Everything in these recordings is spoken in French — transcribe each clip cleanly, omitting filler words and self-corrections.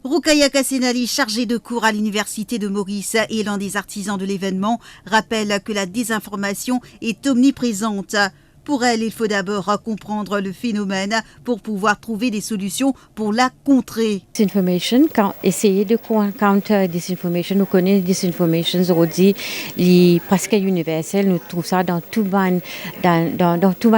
Roukaya Kassenali, chargée de cours à l'université de Maurice et l'un des artisans de l'événement, rappelle que la désinformation est omniprésente. Pour elle, il faut d'abord comprendre le phénomène pour pouvoir trouver des solutions pour la contrer. Disinformation, quand essayer de counter disinformation, nous connaissons disinformation aujourd'hui, presque universel, nous trouvons ça dans tout bon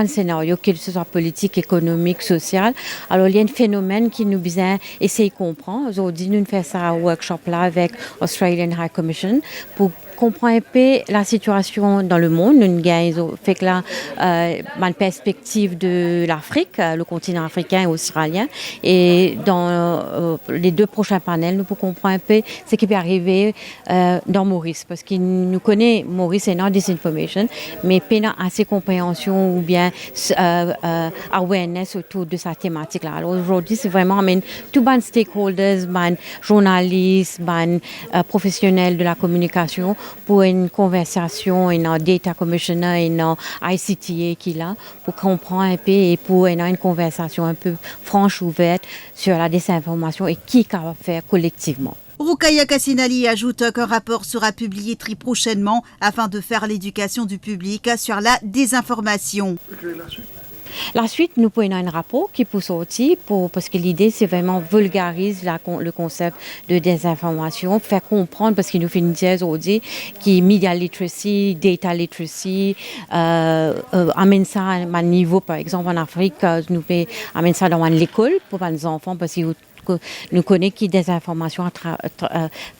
scénario, qu'il soit politique, économique, social. Alors il y a un phénomène qui nous besoin essayer de comprendre. Aujourd'hui, nous faisons ça un workshop là avec Australian High Commission pour comprendre un peu la situation dans le monde. Nous avons fait là une perspective de l'Afrique, le continent africain et australien. Et dans les deux prochains panels, nous pouvons comprendre un peu ce qui peut arriver dans Maurice. Parce qu'il nous connaît, Maurice est dans disinformation, mais pas assez compréhension ou bien awareness autour de sa thématique-là. Alors aujourd'hui, c'est vraiment tous les stakeholders, les journalistes, les professionnels de la communication pour une conversation, une data commissioner, une ICTA qui est là, pour comprendre un peu et pour une conversation un peu franche, ouverte sur la désinformation et qui va faire collectivement. Roukaya Kassenali ajoute qu'un rapport sera publié très prochainement afin de faire l'éducation du public sur la désinformation. La suite, nous prenons un rapport qui peut sortir parce que l'idée, c'est vraiment vulgariser le concept de désinformation, faire comprendre, parce qu'il nous fait une dièse aujourd'hui, qui media literacy, data literacy, amène ça à un niveau, par exemple, en Afrique, nous amène ça dans l'école pour les enfants, parce que nous connaissons qui des informations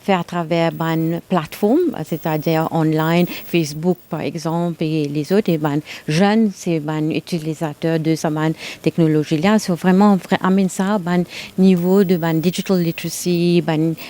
fait à travers une plateforme, c'est-à-dire online, Facebook par exemple, et les autres. Et jeunes, c'est utilisateurs de cette technologie-là. C'est vraiment amener ça à un niveau de digital literacy,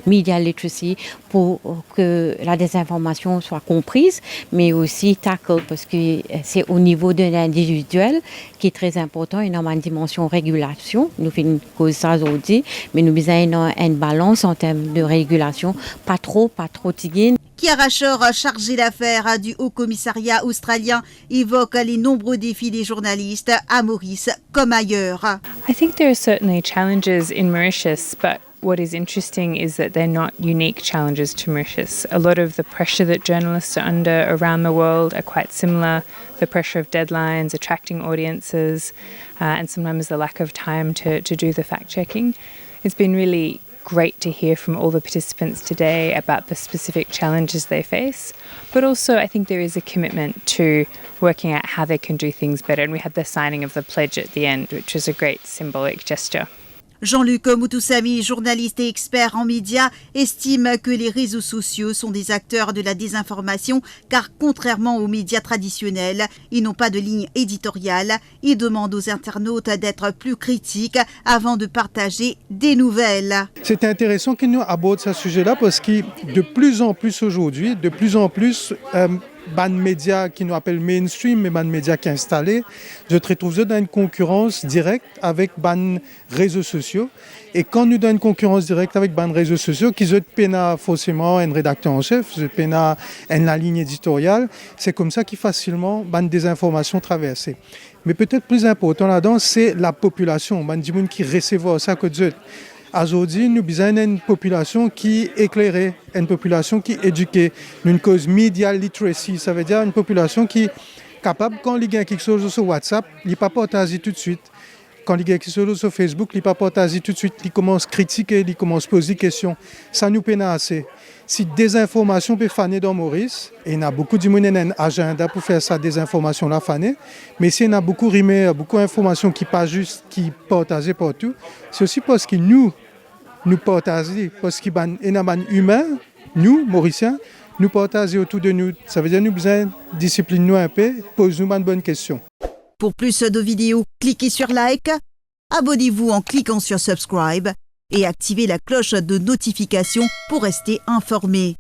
media literacy, pour que la désinformation soit comprise, mais aussi tackle, parce que c'est au niveau de l'individuel qui est très important. Il y a une dimension régulation. Nous faisons une cause ça aujourd'hui, mais nous avons une balance en termes de régulation, pas trop tigine. Chiara Shore, chargée d'affaires du Haut Commissariat australien, évoque les nombreux défis des journalistes à Maurice comme ailleurs. I think there are certainly challenges in Mauritius, but what is interesting is that they're not unique challenges to Mauritius. A lot of the pressure that journalists are under around the world are quite similar. The pressure of deadlines, attracting audiences, and sometimes the lack of time to do the fact-checking. It's been really great to hear from all the participants today about the specific challenges they face, but also I think there is a commitment to working out how they can do things better, and we had the signing of the pledge at the end, which was a great symbolic gesture. Jean-Luc Moutoussamy, journaliste et expert en médias, estime que les réseaux sociaux sont des acteurs de la désinformation car contrairement aux médias traditionnels, ils n'ont pas de ligne éditoriale. Il demande aux internautes d'être plus critiques avant de partager des nouvelles. C'est intéressant qu'il nous aborde ce sujet-là parce que de plus en plus aujourd'hui, ban médias qui nous appellent mainstream, mais ban médias qui sont installés, je trouve ça dans une concurrence directe avec ban réseaux sociaux. Et quand nous avons une concurrence directe avec ban réseaux sociaux, qui ont pena forcément un rédacteur en chef, pena la ligne éditoriale, c'est comme ça qu'ils facilement ban des informations traversées. Mais peut-être plus important là-dedans, c'est la population, ban du monde qui recevra ça que Dieu. Aujourd'hui, nous avons une population qui est éclairée, une population qui est éduquée, une cause media literacy, ça veut dire une population qui est capable, quand il y a quelque chose sur WhatsApp, il ne pas partager tout de suite. Quand il y a quelque chose sur Facebook, il ne pas partager tout de suite. Il commence à critiquer, il commence à poser des questions. Ça nous peine assez. Si désinformation peut faner dans Maurice, et il y a beaucoup de monde qui ont un agenda pour faire ça, désinformation-là faner, mais s'il y a beaucoup d'informations qui pas juste, qui partagent partout, c'est aussi parce que nous partageons, parce qu'il y a des humains, nous, Mauriciens, nous partageons autour de nous. Ça veut dire que nous besoin de discipline nous un peu, pose-nous une bonne question. Pour plus de vidéos, cliquez sur like, abonnez-vous en cliquant sur subscribe et activez la cloche de notification pour rester informé.